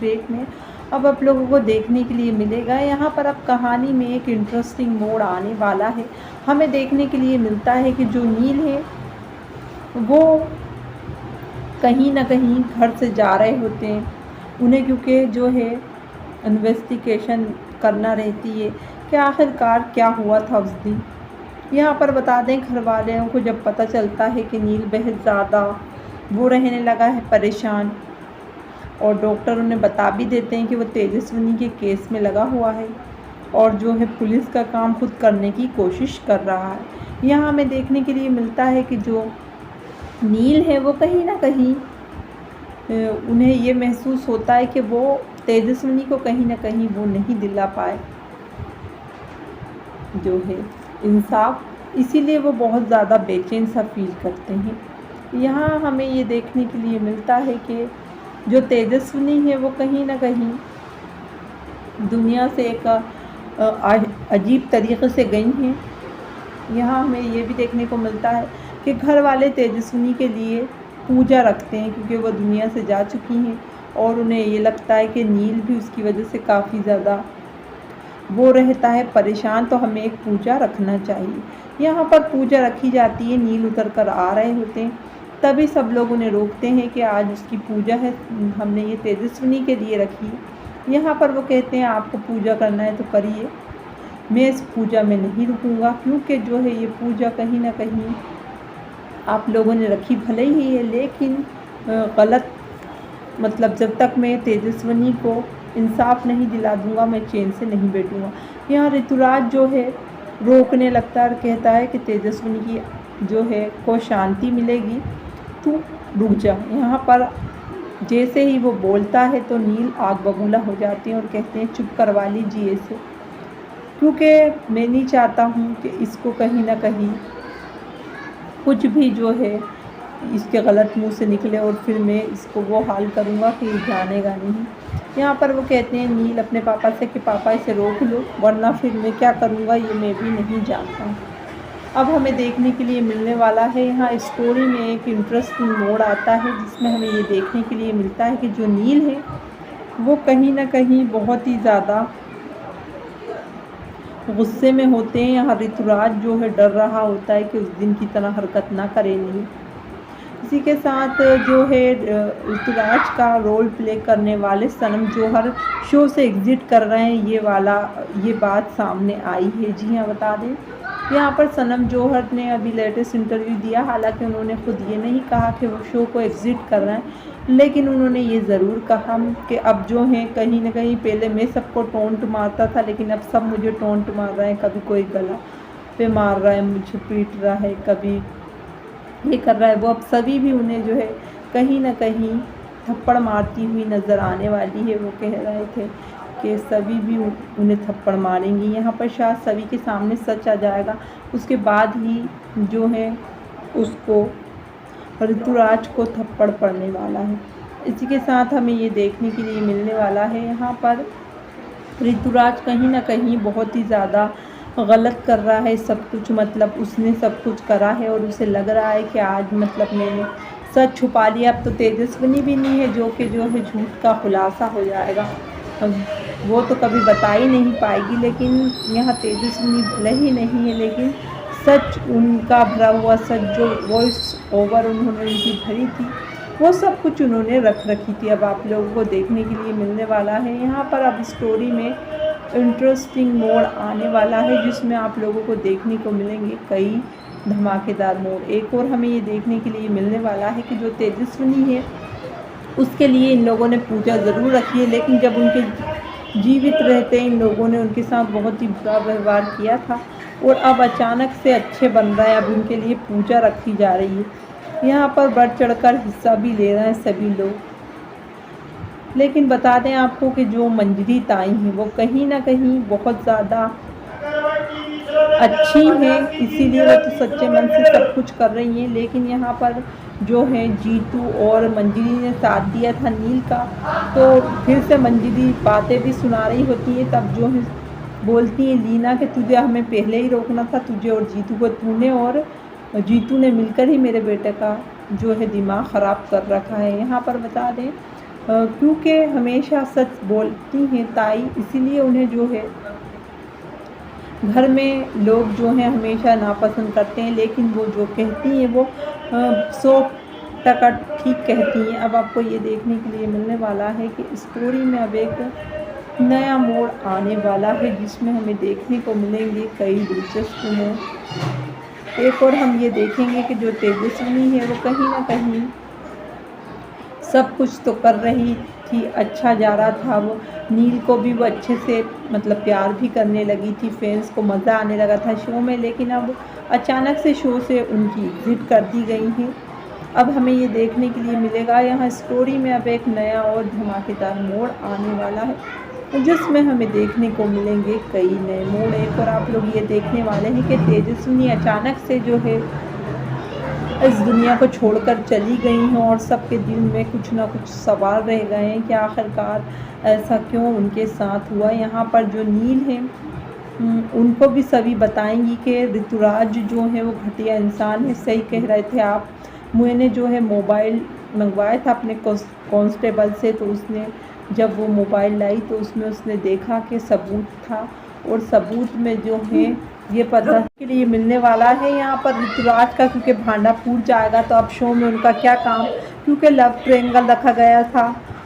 Break में अब आप लोगों को देखने के लिए मिलेगा। यहाँ पर अब कहानी में एक इंटरेस्टिंग मोड़ आने वाला है। हमें देखने के लिए मिलता है कि जो नील है वो कहीं ना कहीं घर से जा रहे होते हैं। उन्हें क्योंकि जो है इन्वेस्टिगेशन करना रहती है कि आखिरकार क्या हुआ था उस दिन। यहाँ पर बता दें, घर वालों को जब पता चलता है कि नील बहुत ज़्यादा वो रहने लगा है परेशान, और डॉक्टर उन्हें बता भी देते हैं कि वो तेजस्विनी के केस में लगा हुआ है और जो है पुलिस का काम खुद करने की कोशिश कर रहा है। यहाँ हमें देखने के लिए मिलता है कि जो नील है वो कहीं ना कहीं उन्हें ये महसूस होता है कि वो तेजस्विनी को कहीं ना कहीं वो नहीं दिला पाए जो है इंसाफ, इसीलिए वो बहुत ज़्यादा बेचैन सा फील करते हैं। यहाँ हमें ये देखने के लिए मिलता है कि जो तेजस्विनी है वो कहीं ना कहीं दुनिया से एक अजीब तरीक़े से गई हैं। यहाँ हमें ये भी देखने को मिलता है कि घर वाले तेजस्विनी के लिए पूजा रखते हैं क्योंकि वो दुनिया से जा चुकी हैं और उन्हें ये लगता है कि नील भी उसकी वजह से काफ़ी ज़्यादा वो रहता है परेशान, तो हमें एक पूजा रखना चाहिए। यहाँ पर पूजा रखी जाती है, नील उतर कर आ रहे होते हैं, तभी सब लोग उन्हें रोकते हैं कि आज उसकी पूजा है, हमने ये तेजस्विनी के लिए रखी है। यहाँ पर वो कहते हैं आपको पूजा करना है तो करिए, मैं इस पूजा में नहीं रुकूंगा क्योंकि जो है ये पूजा कहीं ना कहीं आप लोगों ने रखी भले ही है लेकिन गलत, मतलब जब तक मैं तेजस्विनी को इंसाफ नहीं दिला दूंगा मैं चैन से नहीं बैठूंगा। यहाँ ऋतुराज जो है रोकने लगता है और कहता है कि तेजस्विनी की जो है को शांति मिलेगी, तू रुक जा। यहाँ पर जैसे ही वो बोलता है तो नील आग बबूला हो जाते हैं और कहते हैं चुप करवा लीजिए इसे, क्योंकि मैं नहीं चाहता हूँ कि इसको कहीं ना कहीं कुछ भी जो है इसके गलत मुंह से निकले और फिर मैं इसको वो हाल करूँगा कि ये जानेगा नहीं। यहाँ पर वो कहते हैं नील अपने पापा से कि पापा इसे रोक लो वरना फिर मैं क्या करूँगा ये मैं भी नहीं जानता हूँ। अब हमें देखने के लिए मिलने वाला है, यहाँ स्टोरी में एक इंटरेस्टिंग मोड़ आता है जिसमें हमें ये देखने के लिए मिलता है कि जो नील है वो कहीं ना कहीं बहुत ही ज़्यादा गुस्से में होते हैं। यहाँ ऋतुराज जो है डर रहा होता है कि उस दिन की तरह हरकत ना करे नील। इसी के साथ जो है ऋतुराज का रोल प्ले करने वाले सनम जौहर शो से एग्ज़िट कर रहे हैं, ये बात सामने आई है। जी हाँ, बता दें यहाँ पर सनम जौहर ने अभी लेटेस्ट इंटरव्यू दिया, हालांकि उन्होंने खुद ये नहीं कहा कि वो शो को एग्ज़िट कर रहे हैं, लेकिन उन्होंने ये ज़रूर कहा कि अब जो है कहीं ना कहीं पहले मैं सबको टोंट मारता था लेकिन अब सब मुझे टोंट मार रहे हैं, कभी कोई गला पे मार रहा है, मुझे पीट रहा है, कभी ये कर रहा है वो, अब सभी भी उन्हें जो है कहीं ना कहीं थप्पड़ मारती हुई नज़र आने वाली है। वो कह रहे थे कि सभी भी उन्हें थप्पड़ मारेंगी। यहाँ पर शायद सभी के सामने सच आ जाएगा, उसके बाद ही जो है उसको ऋतुराज को थप्पड़ पड़ने वाला है। इसी के साथ हमें ये देखने के लिए मिलने वाला है यहाँ पर ऋतुराज कहीं ना कहीं बहुत ही ज़्यादा गलत कर रहा है सब कुछ, मतलब उसने सब कुछ करा है और उसे लग रहा है कि आज मतलब मैंने सच छुपा लिया, अब तो तेजस्विनी भी नहीं है जो है झूठ का खुलासा हो जाएगा। अब वो तो कभी बता ही नहीं पाएगी, लेकिन यहाँ तेजस्विनी भले ही नहीं है लेकिन सच उनका भरा हुआ सच जो वॉइस ओवर उन्होंने उनकी भरी थी वो सब कुछ उन्होंने रख रखी थी। अब आप लोगों को देखने के लिए मिलने वाला है यहाँ पर अब स्टोरी में इंटरेस्टिंग मोड़ आने वाला है जिसमें आप लोगों को देखने को मिलेंगे कई धमाकेदार मोड़। एक और हमें ये देखने के लिए मिलने वाला है कि जो तेजस्विनी है उसके लिए इन लोगों ने पूजा ज़रूर रखी है, लेकिन जब उनके जीवित रहते इन लोगों ने उनके साथ बहुत ही बुरा व्यवहार किया था और अब अचानक से अच्छे बन रहा है, अब उनके लिए पूजा रखी जा रही है। यहाँ पर बढ़ चढ़कर हिस्सा भी ले रहे हैं सभी लोग, लेकिन बता दें आपको कि जो मंजरी ताई हैं वो कहीं ना कहीं बहुत ज़्यादा अच्छी हैं, इसीलिए वो तो सच्चे मन से सब कुछ कर रही हैं। लेकिन यहाँ पर जो है जीतू और मंजरी ने साथ दिया था नील का, तो फिर से मंजरी बातें भी सुना रही होती है, तब जो है बोलती है लीना कि तुझे हमें पहले ही रोकना था, तुझे और जीतू को, तूने और जीतू ने मिलकर ही मेरे बेटे का जो है दिमाग ख़राब कर रखा है। यहाँ पर बता दें क्योंकि हमेशा सच बोलती हैं ताई, इसीलिए उन्हें जो है घर में लोग जो हैं हमेशा नापसंद करते हैं, लेकिन वो जो कहती हैं वो 100% ठीक कहती हैं। अब आपको ये देखने के लिए मिलने वाला है कि स्टोरी में अब एक नया मोड़ आने वाला है, जिसमें हमें देखने को मिलेंगे कई दिलचस्प मोड़। एक और हम ये देखेंगे कि जो तेजस्विनी है वो कहीं ना कहीं सब कुछ तो कर रही थी, अच्छा जा रहा था वो, नील को भी वो अच्छे से मतलब प्यार भी करने लगी थी, फैंस को मज़ा आने लगा था शो में, लेकिन अब अचानक से शो से उनकी एग्ज़िट कर दी गई है। अब हमें ये देखने के लिए मिलेगा यहाँ स्टोरी में अब एक नया और धमाकेदार मोड़ आने वाला है, जिसमें हमें देखने को मिलेंगे कई नए मोड़। एक और आप लोग ये देखने वाले हैं कि तेजस्विनी अचानक से जो है इस दुनिया को छोड़कर चली गई हैं और सबके दिल में कुछ ना कुछ सवाल रह गए हैं कि आखिरकार ऐसा क्यों उनके साथ हुआ। यहाँ पर जो नील हैं उनको भी सभी बताएंगी कि ऋतुराज जो है वो घटिया इंसान है। सही कह रहे थे आप, मैंने जो है मोबाइल मंगवाया था अपने कांस्टेबल से, तो उसने जब वो मोबाइल लाई तो उसमें उसने देखा कि सबूत था, और सबूत में जो है ये पता के लिए मिलने वाला है यहाँ पर ऋतुराज का, क्योंकि भांडा फूट जाएगा तो अब शो में उनका क्या काम, क्योंकि लव ट्रायंगल रखा गया था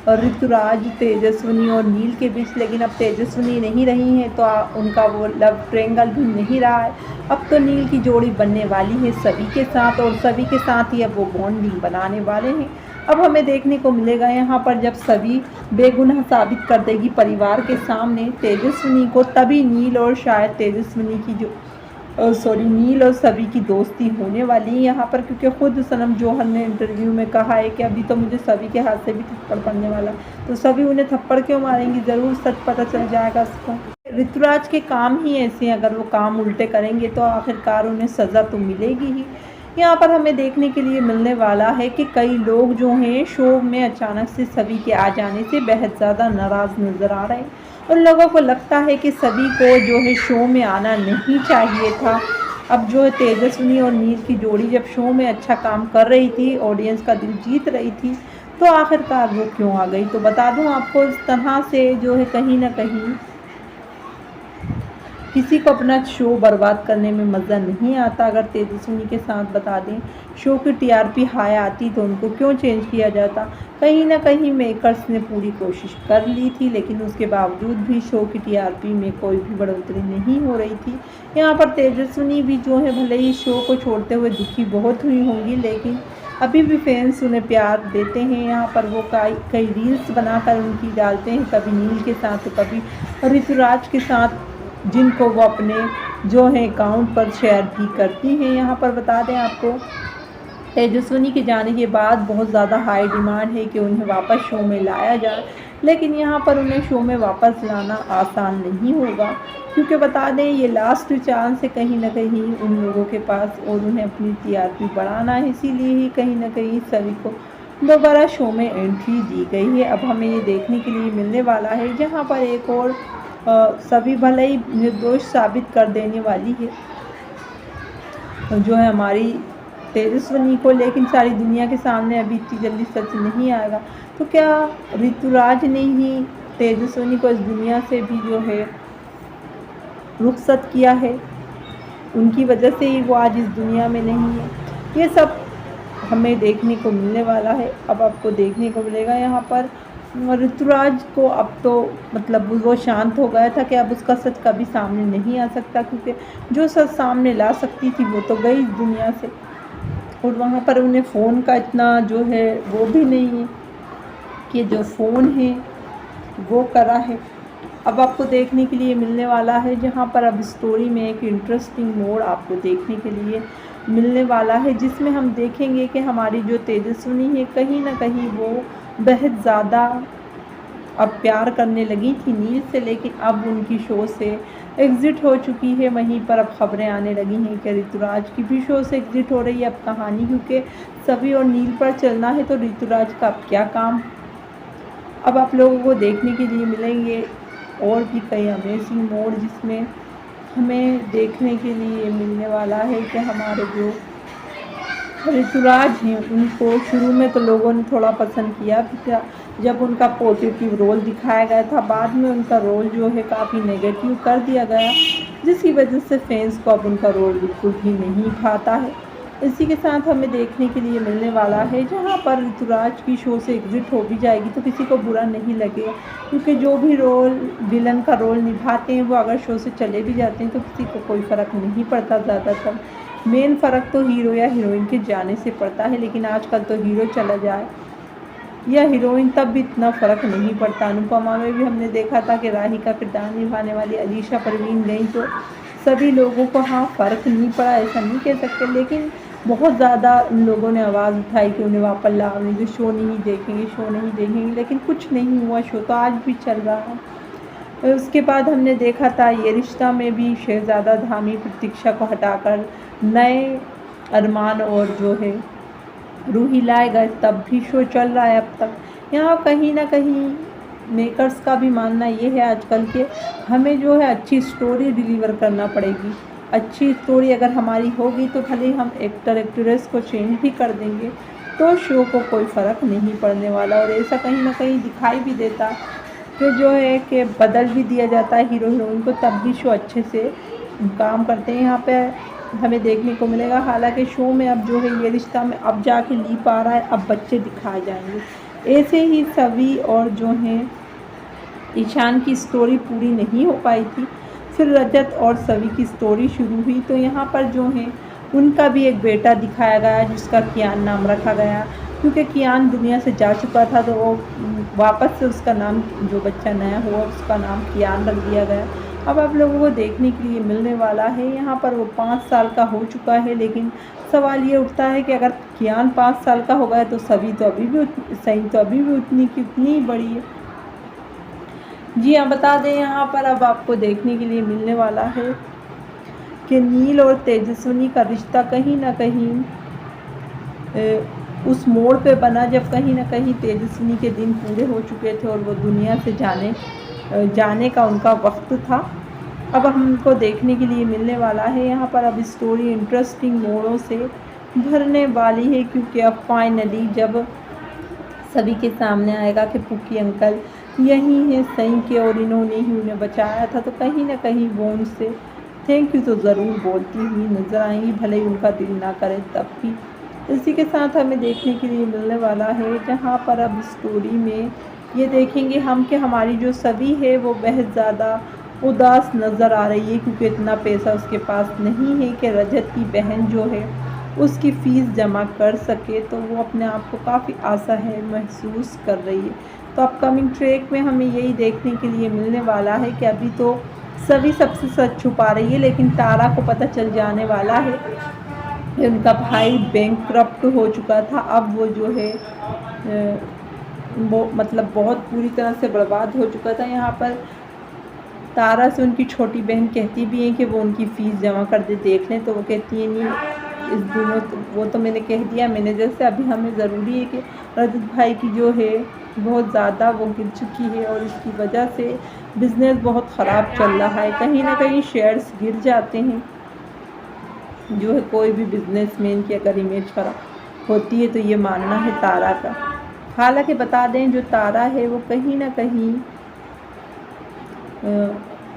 और ऋतुराज, तेजस्विनी और नील के बीच, लेकिन अब तेजस्विनी नहीं रही है तो उनका वो लव ट्रायंगल भी नहीं रहा है। अब तो नील की जोड़ी बनने वाली है सभी के साथ, और सभी के साथ ही अब वो बॉन्डिंग बनाने वाले हैं। अब हमें देखने को मिलेगा यहाँ पर जब सभी बेगुनाह साबित कर देगी परिवार के सामने तेजस्विनी को, तभी नील और शायद तेजस्विनी की जो नील और सभी की दोस्ती होने वाली है यहाँ पर, क्योंकि खुद सनम जौहर ने इंटरव्यू में कहा है कि अभी तो मुझे सभी के हाथ से भी थप्पड़ पड़ने वाला, तो सभी उन्हें थप्पड़ क्यों मारेंगी, ज़रूर सच पता चल जाएगा उसको। ऋतुराज के काम ही ऐसे हैं, अगर वो काम उल्टे करेंगे तो आखिरकार उन्हें सज़ा तो मिलेगी ही। यहाँ पर हमें देखने के लिए मिलने वाला है कि कई लोग जो हैं शो में अचानक से सभी के आ जाने से बेहद ज़्यादा नाराज़ नज़र आ रहे हैं। उन लोगों को लगता है कि सभी को जो है शो में आना नहीं चाहिए था। अब जो है तेजस्विनी और नील की जोड़ी जब शो में अच्छा काम कर रही थी, ऑडियंस का दिल जीत रही थी, तो आखिरकार वो क्यों आ गई। तो बता दूं आपको, इस तरह से जो है कहीं ना कहीं किसी को अपना शो बर्बाद करने में मज़ा नहीं आता। अगर तेजस्विनी के साथ बता दें शो की टीआरपी हाई आती तो उनको क्यों चेंज किया जाता। कहीं ना कहीं मेकर्स ने पूरी कोशिश कर ली थी, लेकिन उसके बावजूद भी शो की टीआरपी में कोई भी बढ़ोतरी नहीं हो रही थी। यहाँ पर तेजस्विनी भी जो है भले ही शो को छोड़ते हुए दुखी बहुत हुई होंगी, लेकिन अभी भी फैंस उन्हें प्यार देते हैं। यहाँ पर वो कई रील्स बनाकर उनकी डालते हैं, कभी नील के साथ तो कभी ऋतुराज के साथ, जिनको वो अपने जो है अकाउंट पर शेयर भी करती हैं। यहाँ पर बता दें आपको, तेजस्विनी के जाने के बाद बहुत ज़्यादा हाई डिमांड है कि उन्हें वापस शो में लाया जाए, लेकिन यहाँ पर उन्हें शो में वापस लाना आसान नहीं होगा, क्योंकि बता दें ये लास्ट चांस है कहीं ना कहीं उन लोगों के पास, और उन्हें अपनी टीआरपी बढ़ाना है, इसीलिए ही कहीं ना कहीं सभी को दोबारा शो में एंट्री दी गई है। अब हमें ये देखने के लिए मिलने वाला है जहाँ पर एक और सभी भले ही निर्दोष साबित कर देने वाली है जो है हमारी तेजस्विनी को, लेकिन सारी दुनिया के सामने अभी इतनी जल्दी सच नहीं आएगा। तो क्या ऋतुराज ने ही तेजस्विनी को इस दुनिया से भी जो है रुखसत किया है, उनकी वजह से ही वो आज इस दुनिया में नहीं है। ये सब हमें देखने को मिलने वाला है। अब आपको देखने को मिलेगा यहाँ पर ऋतुराज को अब तो मतलब वो शांत हो गया था कि अब उसका सच कभी सामने नहीं आ सकता, क्योंकि जो सच सामने ला सकती थी वो तो गई इस दुनिया से, और वहाँ पर उन्हें फ़ोन का इतना जो है वो भी नहीं है कि जो फ़ोन है वो करा है। अब आपको देखने के लिए मिलने वाला है जहाँ पर अब स्टोरी में एक इंटरेस्टिंग मोड़ आपको देखने के लिए मिलने वाला है, जिसमें हम देखेंगे कि हमारी जो तेजस्विनी है कहीं ना कहीं वो बेहद ज़्यादा अब प्यार करने लगी थी नील से, लेकिन अब उनकी शो से एग्ज़िट हो चुकी है। वहीं पर अब खबरें आने लगी हैं कि ऋतुराज की भी शो से एग्ज़िट हो रही है अब कहानी, क्योंकि सभी और नील पर चलना है, तो ऋतुराज का अब क्या काम। अब आप लोगों को देखने के लिए मिलेंगे और भी कई अमेजिंग मोड, जिसमें हमें देखने के लिए मिलने वाला है कि हमारे जो ऋतुराज हैं उनको शुरू में तो लोगों ने थोड़ा पसंद किया भी था, जब उनका पॉजिटिव रोल दिखाया गया था, बाद में उनका रोल जो है काफ़ी नेगेटिव कर दिया गया, जिसकी वजह से फैंस को अब उनका रोल बिल्कुल भी नहीं भाता है। इसी के साथ हमें देखने के लिए मिलने वाला है, जहाँ पर ऋतुराज की शो से एग्ज़िट हो भी जाएगी तो किसी को बुरा नहीं लगेगा, क्योंकि जो भी रोल विलन का रोल निभाते हैं वो अगर शो से चले भी जाते हैं तो किसी को कोई फ़र्क नहीं पड़ता। ज़्यादातर मेन फ़र्क तो हीरो या हीरोइन के जाने से पड़ता है, लेकिन आजकल तो हीरो चला जाए या हीरोइन तब भी इतना फ़र्क नहीं पड़ता। अनुपमा में भी हमने देखा था कि राही का किरदार निभाने वाली अलीशा परवीन गई तो सभी लोगों को फ़र्क नहीं पड़ा, ऐसा नहीं कह सकते, लेकिन बहुत ज़्यादा लोगों ने आवाज़ उठाई कि उन्हें वापस लाओ, नहीं तो शो नहीं देखेंगे, लेकिन कुछ नहीं हुआ, शो तो आज भी चल रहा है। उसके बाद हमने देखा था ये रिश्ता में भी शहज़ादा धामी प्रतीक्षा को हटाकर नए अरमान और जो है रूही लाए गए, तब भी शो चल रहा है अब तक। यहाँ कहीं ना कहीं मेकर्स का भी मानना ये है आजकल के हमें जो है अच्छी स्टोरी डिलीवर करना पड़ेगी। अच्छी स्टोरी अगर हमारी होगी तो भले हम एक्टर एक्ट्रेस को चेंज भी कर देंगे तो शो को कोई फ़र्क नहीं पड़ने वाला। और ऐसा कहीं ना कहीं दिखाई भी देता कि जो है कि बदल भी दिया जाता है हीरो हीरोइन को, तब भी शो अच्छे से काम करते हैं। यहाँ पे हमें देखने को मिलेगा, हालांकि शो में अब जो है ये रिश्ता में अब जाके लीप आ रहा है, अब बच्चे दिखाए जाएंगे। ऐसे ही सभी और जो हैं ईशान की स्टोरी पूरी नहीं हो पाई थी, फिर रजत और सभी की स्टोरी शुरू हुई, तो यहाँ पर जो है उनका भी एक बेटा दिखाया गया जिसका कियान नाम रखा गया, क्योंकि कियान दुनिया से जा चुका था तो वो वापस से उसका नाम, जो बच्चा नया हुआ उसका नाम कियान रख दिया गया। अब आप लोगों को देखने के लिए मिलने वाला है, यहाँ पर वो 5 साल का हो चुका है, लेकिन सवाल ये उठता है कि अगर कियान 5 साल का हो गया तो सही तो अभी भी उतनी की उतनी ही बड़ी है। जी हाँ, बता दें यहाँ पर अब आपको देखने के लिए मिलने वाला है कि नील और तेजस्विनी का रिश्ता कहीं ना कहीं उस मोड़ पे बना जब कहीं ना कहीं तेजस्विनी के दिन पूरे हो चुके थे और वो दुनिया से जाने का उनका वक्त था। अब हमको देखने के लिए मिलने वाला है यहाँ पर अब स्टोरी इंटरेस्टिंग मोड़ों से भरने वाली है, क्योंकि अब फाइनली जब सभी के सामने आएगा कि पुक्की अंकल यही है सही के और इन्होंने ही उन्हें बचाया था, तो कहीं ना कहीं वो उनसे थैंक यू तो ज़रूर बोलती हुई नज़र आएंगी, भले ही उनका दिल ना करे तब भी। इसी के साथ हमें देखने के लिए मिलने वाला है जहाँ पर अब स्टोरी में ये देखेंगे हम कि हमारी जो सभी है वो बहुत ज़्यादा उदास नज़र आ रही है, क्योंकि इतना पैसा उसके पास नहीं है कि रजत की बहन जो है उसकी फ़ीस जमा कर सके, तो वो अपने आप को काफ़ी असहाय महसूस कर रही है। तो अपकमिंग ट्रैक में हमें यही देखने के लिए मिलने वाला है कि अभी तो सभी सबसे सच छुपा रही है, लेकिन तारा को पता चल जाने वाला है कि उनका भाई बैंकक्रप्ट हो चुका था। अब वो जो है वो मतलब बहुत पूरी तरह से बर्बाद हो चुका था। यहाँ पर तारा से उनकी छोटी बहन कहती भी है कि वो उनकी फ़ीस जमा कर दे, देख लें, तो वो कहती है नहीं इस दिनों तो वो तो मैंने कह दिया मैनेजर से, अभी हमें ज़रूरी है कि रजत भाई की जो है बहुत ज़्यादा वो गिर चुकी है और इसकी वजह से बिज़नेस बहुत ख़राब चल रहा है, कहीं ना कहीं शेयर्स गिर जाते हैं। जो है कोई भी बिजनेसमैन की अगर इमेज खराब होती है तो ये मानना है तारा का। हालांकि बता दें जो तारा है वो कहीं ना कहीं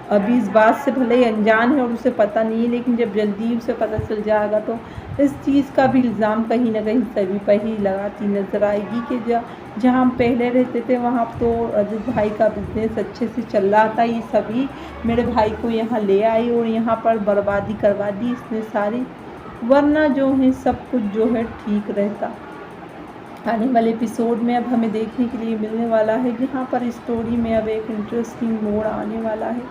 अभी इस बात से भले ही अनजान है और उसे पता नहीं है, लेकिन जब जल्दी उसे पता चल जाएगा तो इस चीज़ का भी इल्ज़ाम कहीं ना कहीं सभी पर ही लगाती नज़र आएगी कि जहाँ हम पहले रहते थे वहाँ तो रजत भाई का बिज़नेस अच्छे से चल रहा था, ये सभी मेरे भाई को यहाँ ले आई और यहाँ पर बर्बादी करवा दी इसने सारी, वरना जो है सब कुछ जो है ठीक रहता। आने वाले एपिसोड में अब हमें देखने के लिए मिलने वाला है जहाँ पर स्टोरी में अब एक इंटरेस्टिंग मोड़ आने वाला है,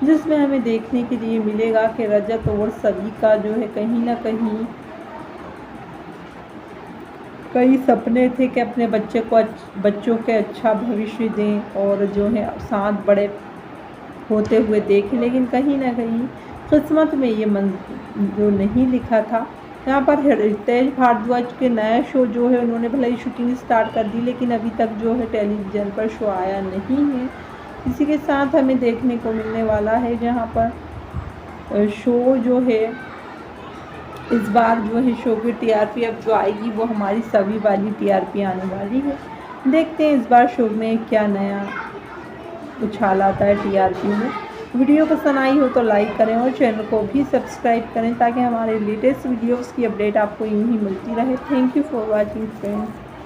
जिसमें हमें देखने के लिए मिलेगा कि रजत और सभी का जो है कहीं ना कहीं कई सपने थे कि अपने बच्चों के अच्छा भविष्य दें और जो है साथ बड़े होते हुए देखें, लेकिन कहीं ना कहीं किस्मत में ये जो नहीं लिखा था। यहाँ पर रितेश भारद्वाज के नया शो जो है उन्होंने भले ही शूटिंग स्टार्ट कर दी, लेकिन अभी तक जो है टेलीविज़न पर शो आया नहीं है। इसी के साथ हमें देखने को मिलने वाला है जहाँ पर शो जो है इस बार जो है शो की टीआरपी अब जो आएगी वो हमारी सभी वाली टीआरपी आने वाली है। देखते हैं इस बार शो में क्या नया उछाल आता है टीआरपी में। वीडियो पसंद आई हो तो लाइक करें और चैनल को भी सब्सक्राइब करें ताकि हमारे लेटेस्ट वीडियोस की अपडेट आपको यूं ही मिलती रहे। Thank you for watching friends.